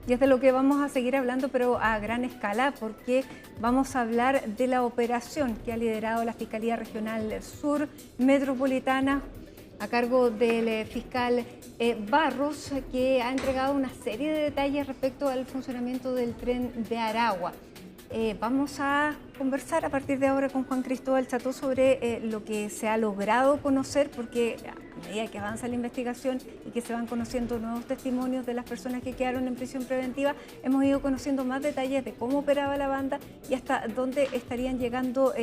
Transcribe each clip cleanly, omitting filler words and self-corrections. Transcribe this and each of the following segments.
Y es de lo que vamos a seguir hablando, pero a gran escala, porque vamos a hablar de la operación que ha liderado la Fiscalía Regional Sur Metropolitana a cargo del fiscal Barros, que ha entregado una serie de detalles respecto al funcionamiento del tren de Aragua. Vamos a conversar a partir de ahora con Juan Cristóbal Cható sobre lo que se ha logrado conocer, porque a medida que avanza la investigación y que se van conociendo nuevos testimonios de las personas que quedaron en prisión preventiva, hemos ido conociendo más detalles de cómo operaba la banda y hasta dónde estarían llegando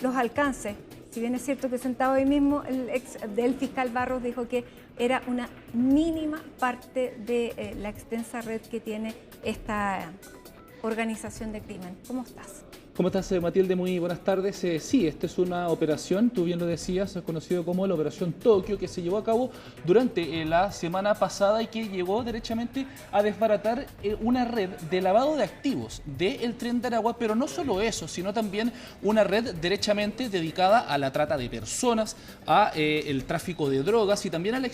los alcances. Si bien es cierto que sentado ahí mismo, el ex del fiscal Barros dijo que era una mínima parte de la extensa red que tiene esta organización de crimen. ¿Cómo estás? ¿Cómo estás, Matilde? Muy buenas tardes. Sí, esta es una operación, tú bien lo decías, es conocido como la Operación Tokio, que se llevó a cabo durante la semana pasada y que llegó derechamente a desbaratar una red de lavado de activos del Tren de Aragua, pero no solo eso, sino también una red derechamente dedicada a la trata de personas, a el tráfico de drogas y también a la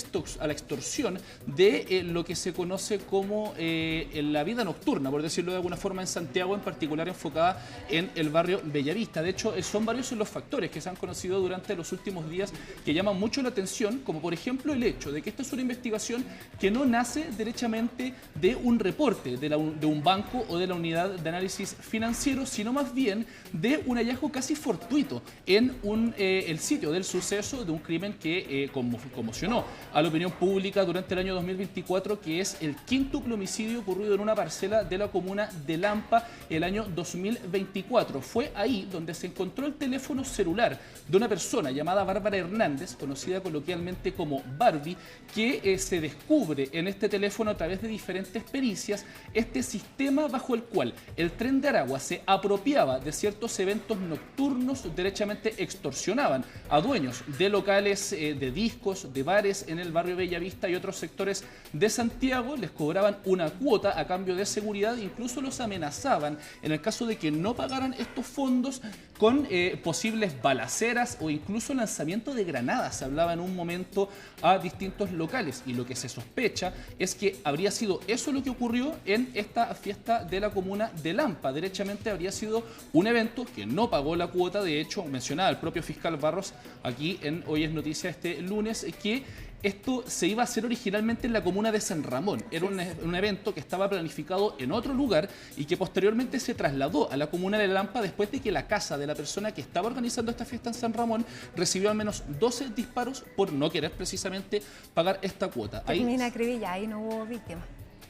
extorsión de lo que se conoce como la vida nocturna, por decirlo de alguna forma, en Santiago, en particular enfocada en el barrio Bellavista. De hecho, son varios los factores que se han conocido durante los últimos días que llaman mucho la atención, como por ejemplo el hecho de que esta es una investigación que no nace derechamente de un reporte de un banco o de la unidad de análisis financiero, sino más bien de un hallazgo casi fortuito en el sitio del suceso de un crimen que conmocionó a la opinión pública durante el año 2024, que es el quíntuple homicidio ocurrido en una parcela de la comuna de Lampa el año 2024. Fue ahí donde se encontró el teléfono celular de una persona llamada Bárbara Hernández, conocida coloquialmente como Barbie, que se descubre en este teléfono a través de diferentes pericias este sistema bajo el cual el Tren de Aragua se apropiaba de ciertos eventos nocturnos, derechamente extorsionaban a dueños de locales de discos, de bares en el barrio Bellavista y otros sectores de Santiago, les cobraban una cuota a cambio de seguridad, incluso los amenazaban en el caso de que no pagaran estos fondos con posibles balaceras o incluso lanzamiento de granadas. Se hablaba en un momento a distintos locales y lo que se sospecha es que habría sido eso lo que ocurrió en esta fiesta de la comuna de Lampa. Derechamente habría sido un evento que no pagó la cuota. De hecho, mencionaba el propio fiscal Barros aquí en Hoy es Noticia este lunes que esto se iba a hacer originalmente en la comuna de San Ramón. Era un evento que estaba planificado en otro lugar y que posteriormente se trasladó a la comuna de Lampa después de que la casa de la persona que estaba organizando esta fiesta en San Ramón recibió al menos 12 disparos por no querer precisamente pagar esta cuota. Termina acribilla, ahí no hubo víctimas.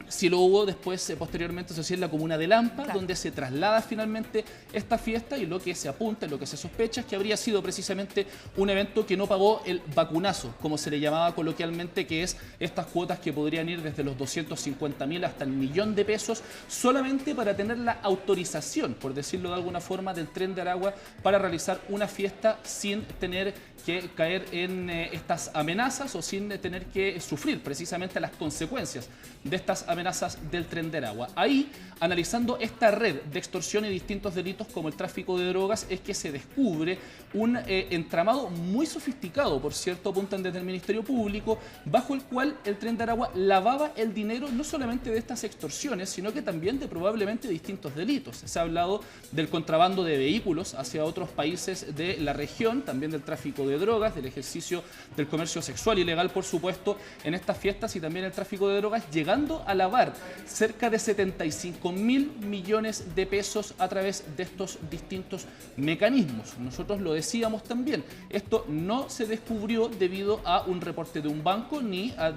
Sí lo hubo después, posteriormente, se hacía en la comuna de Lampa, claro, donde se traslada finalmente esta fiesta y lo que se apunta, lo que se sospecha es que habría sido precisamente un evento que no pagó el vacunazo, como se le llamaba coloquialmente, que es estas cuotas que podrían ir desde los 250.000 hasta el millón de pesos, solamente para tener la autorización, por decirlo de alguna forma, del Tren de Aragua para realizar una fiesta sin tener que caer en estas amenazas o sin tener que sufrir precisamente las consecuencias de estas amenazas del Tren de Aragua. Ahí, analizando esta red de extorsión y distintos delitos como el tráfico de drogas, es que se descubre un entramado muy sofisticado, por cierto, apuntan desde el Ministerio Público, bajo el cual el Tren de Aragua lavaba el dinero no solamente de estas extorsiones, sino que también de probablemente distintos delitos. Se ha hablado del contrabando de vehículos hacia otros países de la región, también del tráfico de drogas, del ejercicio del comercio sexual ilegal, por supuesto, en estas fiestas y también el tráfico de drogas, llegando a lavar cerca de 75.000 millones de pesos a través de estos distintos mecanismos. Nosotros lo decíamos también, esto no se descubrió debido a un reporte de un banco ni a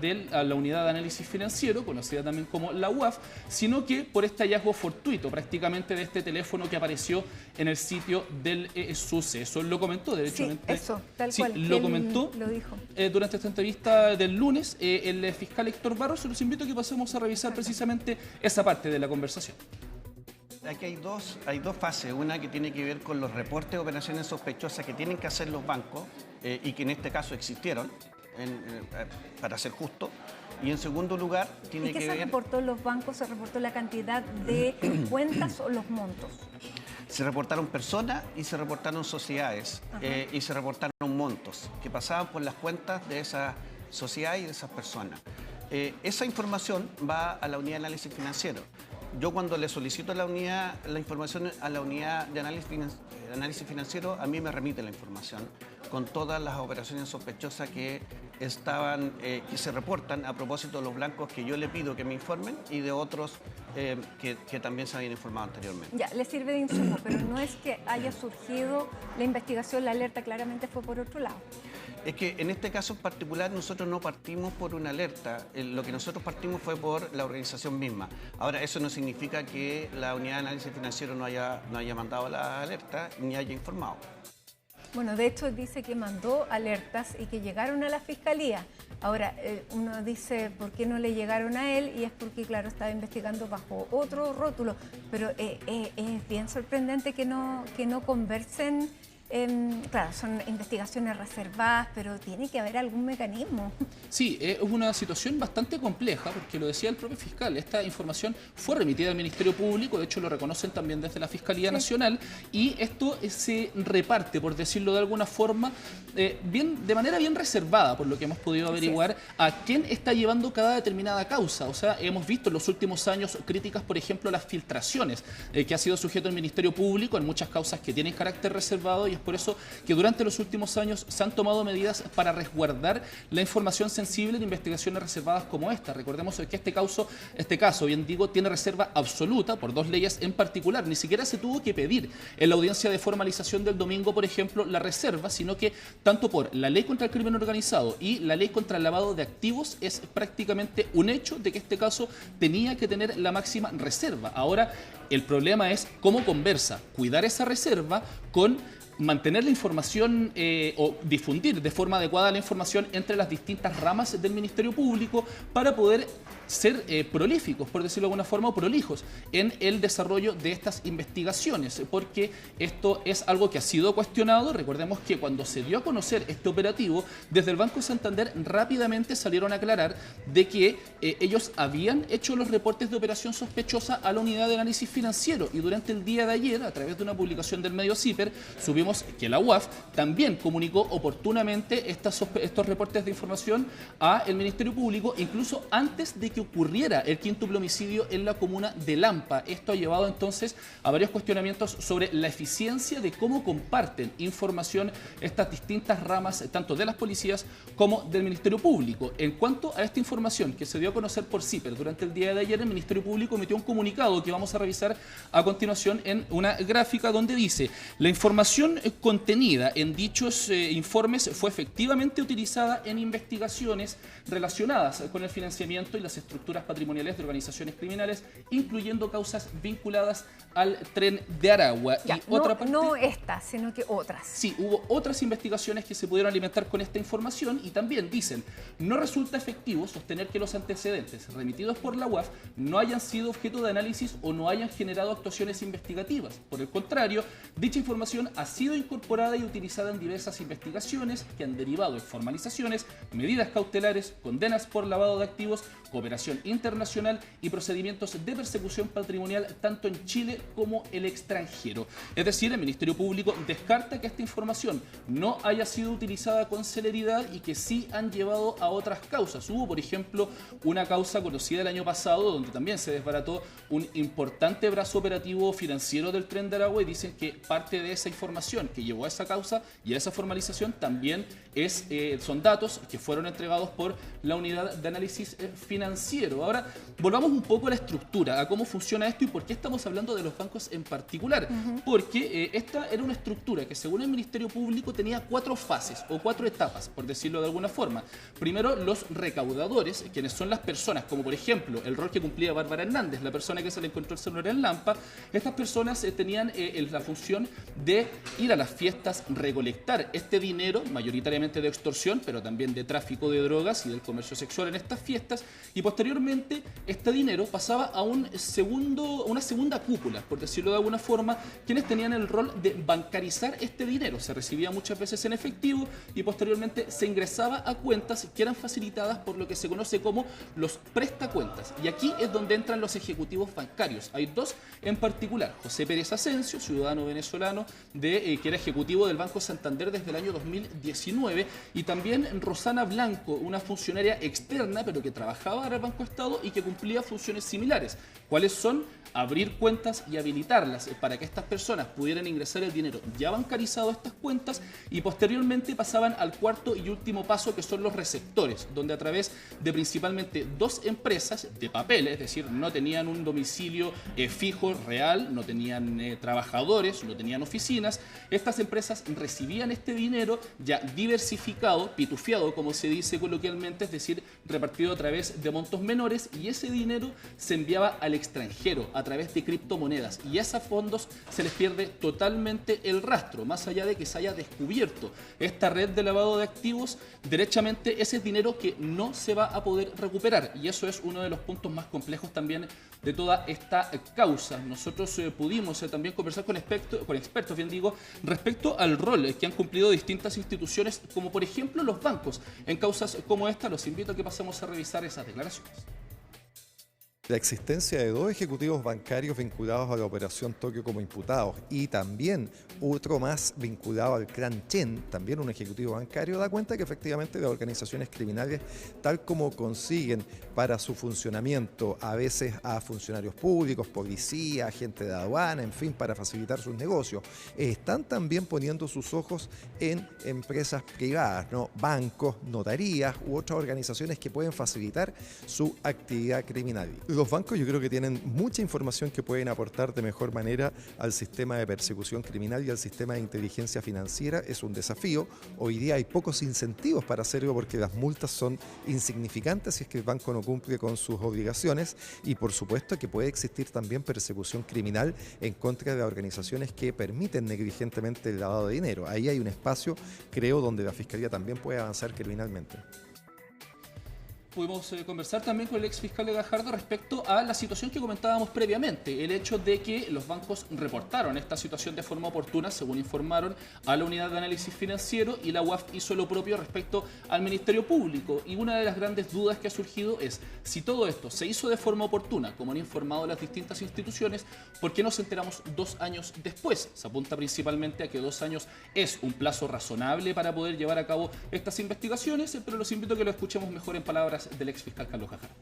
la unidad de análisis financiero, conocida también como la UAF, sino que por este hallazgo fortuito prácticamente de este teléfono que apareció en el sitio del suceso. Lo comentó, derechamente. Sí, eso, tal cual. Lo comentó lo dijo. Durante esta entrevista del lunes el fiscal Héctor Barros. Los invito a que pasemos a revisar precisamente esa parte de la conversación. Aquí hay dos fases. Una que tiene que ver con los reportes de operaciones sospechosas que tienen que hacer los bancos y que en este caso existieron, para ser justo. Y en segundo lugar, tiene que ver... ¿Y qué se reportó en los bancos? ¿Se reportó la cantidad de cuentas o los montos? Se reportaron personas y se reportaron sociedades y se reportaron montos que pasaban por las cuentas de esas sociedades y de esas personas. Esa información va a la unidad de análisis financiero. Yo cuando le solicito la información a la unidad de análisis financiero, a mí me remite la información con todas las operaciones sospechosas que que se reportan a propósito de los blancos que yo le pido que me informen y de otros que también se habían informado anteriormente. Ya, le sirve de insumo, pero no es que haya surgido la investigación, la alerta claramente fue por otro lado. Es que en este caso en particular nosotros no partimos por una alerta, lo que nosotros partimos fue por la organización misma. Ahora, eso no significa que la unidad de análisis financiero no haya mandado la alerta ni haya informado. Bueno, de hecho dice que mandó alertas y que llegaron a la Fiscalía. Ahora, uno dice, ¿por qué no le llegaron a él? Y es porque, claro, estaba investigando bajo otro rótulo. Pero es bien sorprendente que no conversen. Claro, son investigaciones reservadas, pero tiene que haber algún mecanismo. Sí, es una situación bastante compleja, porque lo decía el propio fiscal, esta información fue remitida al Ministerio Público, de hecho lo reconocen también desde la Fiscalía Nacional, y esto se reparte, por decirlo de alguna forma, de manera bien reservada, por lo que hemos podido averiguar, a quién está llevando cada determinada causa. O sea, hemos visto en los últimos años críticas, por ejemplo, a las filtraciones que ha sido sujeto el Ministerio Público en muchas causas que tienen carácter reservado, y es por eso que durante los últimos años se han tomado medidas para resguardar la información sensible en investigaciones reservadas como esta. Recordemos que este caso, bien digo, tiene reserva absoluta por dos leyes en particular. Ni siquiera se tuvo que pedir en la audiencia de formalización del domingo, por ejemplo, la reserva, sino que tanto por la ley contra el crimen organizado y la ley contra el lavado de activos es prácticamente un hecho de que este caso tenía que tener la máxima reserva. Ahora, el problema es cómo conversa, cuidar esa reserva con mantener la información o difundir de forma adecuada la información entre las distintas ramas del Ministerio Público para poder ser prolíficos, por decirlo de alguna forma, o prolijos en el desarrollo de estas investigaciones, porque esto es algo que ha sido cuestionado. Recordemos que cuando se dio a conocer este operativo, desde el Banco Santander rápidamente salieron a aclarar de que ellos habían hecho los reportes de operación sospechosa a la unidad de análisis financiero, y durante el día de ayer, a través de una publicación del medio CIPER, subimos que la UAF también comunicó oportunamente estos reportes de información al Ministerio Público, incluso antes de que ocurriera el quíntuple homicidio en la comuna de Lampa. Esto ha llevado entonces a varios cuestionamientos sobre la eficiencia de cómo comparten información estas distintas ramas, tanto de las policías como del Ministerio Público. En cuanto a esta información que se dio a conocer por CIPER durante el día de ayer, el Ministerio Público emitió un comunicado que vamos a revisar a continuación en una gráfica donde dice: la información contenida en dichos informes fue efectivamente utilizada en investigaciones relacionadas con el financiamiento y las estructuras patrimoniales de organizaciones criminales, incluyendo causas vinculadas al Tren de Aragua. Ya, y otra parte, no estas, sino que otras. Sí, hubo otras investigaciones que se pudieron alimentar con esta información, y también dicen: no resulta efectivo sostener que los antecedentes remitidos por la UAF no hayan sido objeto de análisis o no hayan generado actuaciones investigativas. Por el contrario, dicha información ha sido incorporada y utilizada en diversas investigaciones que han derivado en formalizaciones, medidas cautelares, condenas por lavado de activos, cooperación internacional y procedimientos de persecución patrimonial tanto en Chile como el extranjero. Es decir, el Ministerio Público descarta que esta información no haya sido utilizada con celeridad y que sí han llevado a otras causas. Hubo, por ejemplo, una causa conocida el año pasado donde también se desbarató un importante brazo operativo financiero del Tren de Aragua, y dicen que parte de esa información que llevó a esa causa y a esa formalización también son datos que fueron entregados por la unidad de análisis financiero. Ahora, volvamos un poco a la estructura, a cómo funciona esto y por qué estamos hablando de los bancos en particular. Porque esta era una estructura que, según el Ministerio Público, tenía 4 fases o 4 etapas, por decirlo de alguna forma. Primero, los recaudadores, quienes son las personas, como por ejemplo el rol que cumplía Bárbara Hernández, la persona que se le encontró el celular en Lampa. Estas personas tenían la función de ir a las fiestas, recolectar este dinero, mayoritariamente de extorsión, pero también de tráfico de drogas y del comercio sexual en estas fiestas, y posteriormente este dinero pasaba a una segunda cúpula, por decirlo de alguna forma, quienes tenían el rol de bancarizar este dinero. Se recibía muchas veces en efectivo y posteriormente se ingresaba a cuentas que eran facilitadas por lo que se conoce como los prestacuentas. Y aquí es donde entran los ejecutivos bancarios. Hay dos en particular: José Pérez Asensio, ciudadano venezolano que era ejecutivo del Banco Santander desde el año 2019, y también Rosana Blanco, una funcionaria externa pero que trabajaba para el Banco Estado y que cumplía funciones similares. ¿Cuáles son? Abrir cuentas y habilitarlas para que estas personas pudieran ingresar el dinero ya bancarizado a estas cuentas, y posteriormente pasaban al cuarto y último paso, que son los receptores, donde a través de principalmente dos empresas de papel, es decir, no tenían un domicilio fijo, real, no tenían trabajadores, no tenían oficinas, estas empresas recibían este dinero ya diversificado, pitufiado como se dice coloquialmente, es decir, repartido a través de montos menores, y ese dinero se enviaba al extranjero a través de criptomonedas, y a esos fondos se les pierde totalmente el rastro. Más allá de que se haya descubierto esta red de lavado de activos, derechamente ese es dinero que no se va a poder recuperar, y eso es uno de los puntos más complejos también de toda esta causa. Nosotros pudimos también conversar con expertos, bien digo, respecto al rol que han cumplido distintas instituciones, como por ejemplo los bancos, en causas como esta. Los invito a que pasemos a revisar esas declaraciones. La existencia de dos ejecutivos bancarios vinculados a la operación Tokio como imputados, y también otro más vinculado al clan Chen, también un ejecutivo bancario, da cuenta que efectivamente las organizaciones criminales, tal como consiguen para su funcionamiento a veces a funcionarios públicos, policía, gente de aduana, en fin, para facilitar sus negocios, están también poniendo sus ojos en empresas privadas, ¿no? Bancos, notarías u otras organizaciones que pueden facilitar su actividad criminal. Los bancos, yo creo que tienen mucha información que pueden aportar de mejor manera al sistema de persecución criminal y al sistema de inteligencia financiera. Es un desafío. Hoy día hay pocos incentivos para hacerlo porque las multas son insignificantes si es que el banco no cumple con sus obligaciones, y por supuesto que puede existir también persecución criminal en contra de organizaciones que permiten negligentemente el lavado de dinero. Ahí hay un espacio, creo, donde la Fiscalía también puede avanzar criminalmente. Pudimos conversar también con el ex fiscal de Gajardo respecto a la situación que comentábamos previamente, el hecho de que los bancos reportaron esta situación de forma oportuna, según informaron a la Unidad de Análisis Financiero, y la UAF hizo lo propio respecto al Ministerio Público. Y una de las grandes dudas que ha surgido es, si todo esto se hizo de forma oportuna, como han informado las distintas instituciones, ¿por qué nos enteramos 2 años después? Se apunta principalmente a que 2 años es un plazo razonable para poder llevar a cabo estas investigaciones, pero los invito a que lo escuchemos mejor en palabras del ex fiscal Carlos Gajardo.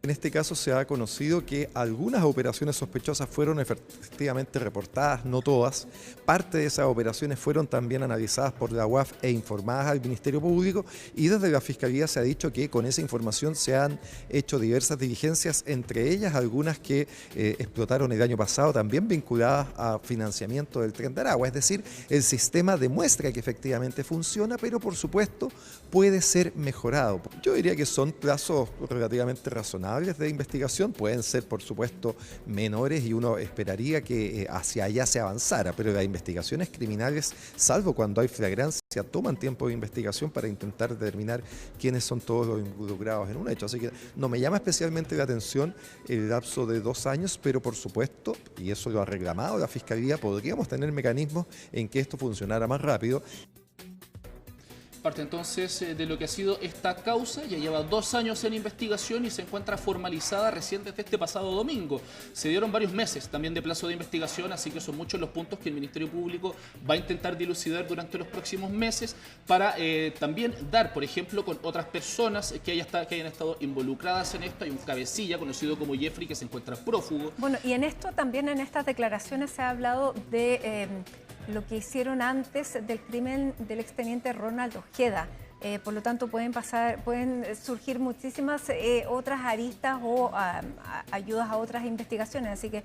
En este caso se ha conocido que algunas operaciones sospechosas fueron efectivamente reportadas, no todas. Parte de esas operaciones fueron también analizadas por la UAF e informadas al Ministerio Público, y desde la Fiscalía se ha dicho que con esa información se han hecho diversas diligencias, entre ellas algunas que explotaron el año pasado, también vinculadas a financiamiento del Tren de Aragua. Es decir, el sistema demuestra que efectivamente funciona, pero por supuesto puede ser mejorado. Yo diría que son plazos relativamente razonables de investigación, pueden ser por supuesto menores y uno esperaría que hacia allá se avanzara, pero las investigaciones criminales, salvo cuando hay flagrancia, toman tiempo de investigación para intentar determinar quiénes son todos los involucrados en un hecho. Así que no me llama especialmente la atención el lapso de 2 años, pero por supuesto, y eso lo ha reclamado la Fiscalía, podríamos tener mecanismos en que esto funcionara más rápido. Parte entonces de lo que ha sido esta causa. Ya lleva 2 años en investigación y se encuentra formalizada recién desde este pasado domingo. Se dieron varios meses también de plazo de investigación, así que son muchos los puntos que el Ministerio Público va a intentar dilucidar durante los próximos meses para también dar, por ejemplo, con otras personas que hayan estado involucradas en esto. Hay un cabecilla conocido como Jeffrey que se encuentra prófugo. Bueno, y en esto también, en estas declaraciones se ha hablado de lo que hicieron antes del crimen del exteniente Ronald Ojeda. Por lo tanto, pueden surgir muchísimas otras aristas o ayudas a otras investigaciones. Así que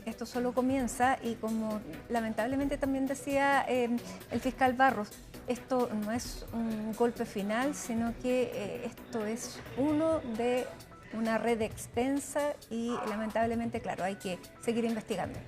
esto solo comienza, y como lamentablemente también decía el fiscal Barros, esto no es un golpe final, sino que esto es uno de una red extensa y lamentablemente, claro, hay que seguir investigando.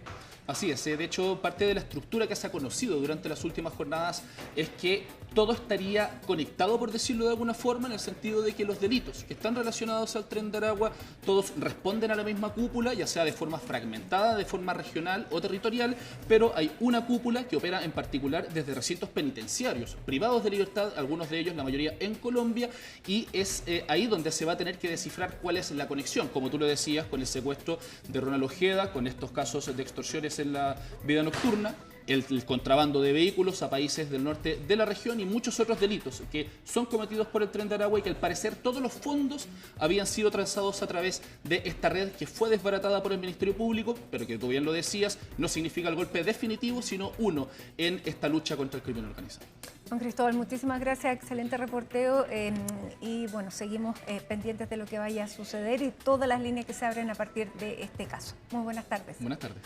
Así es, de hecho parte de la estructura que se ha conocido durante las últimas jornadas es que todo estaría conectado, por decirlo de alguna forma, en el sentido de que los delitos que están relacionados al Tren de Aragua, todos responden a la misma cúpula, ya sea de forma fragmentada, de forma regional o territorial, pero hay una cúpula que opera en particular desde recintos penitenciarios, privados de libertad, algunos de ellos, la mayoría en Colombia, y es ahí donde se va a tener que descifrar cuál es la conexión, como tú lo decías, con el secuestro de Ronald Ojeda, con estos casos de extorsiones en la vida nocturna, el contrabando de vehículos a países del norte de la región y muchos otros delitos que son cometidos por el Tren de Aragua y que al parecer todos los fondos habían sido transados a través de esta red que fue desbaratada por el Ministerio Público, pero que tú bien lo decías, no significa el golpe definitivo, sino uno en esta lucha contra el crimen organizado. Don Cristóbal, muchísimas gracias, excelente reporteo y bueno, seguimos pendientes de lo que vaya a suceder y todas las líneas que se abren a partir de este caso. Muy buenas tardes. Buenas tardes.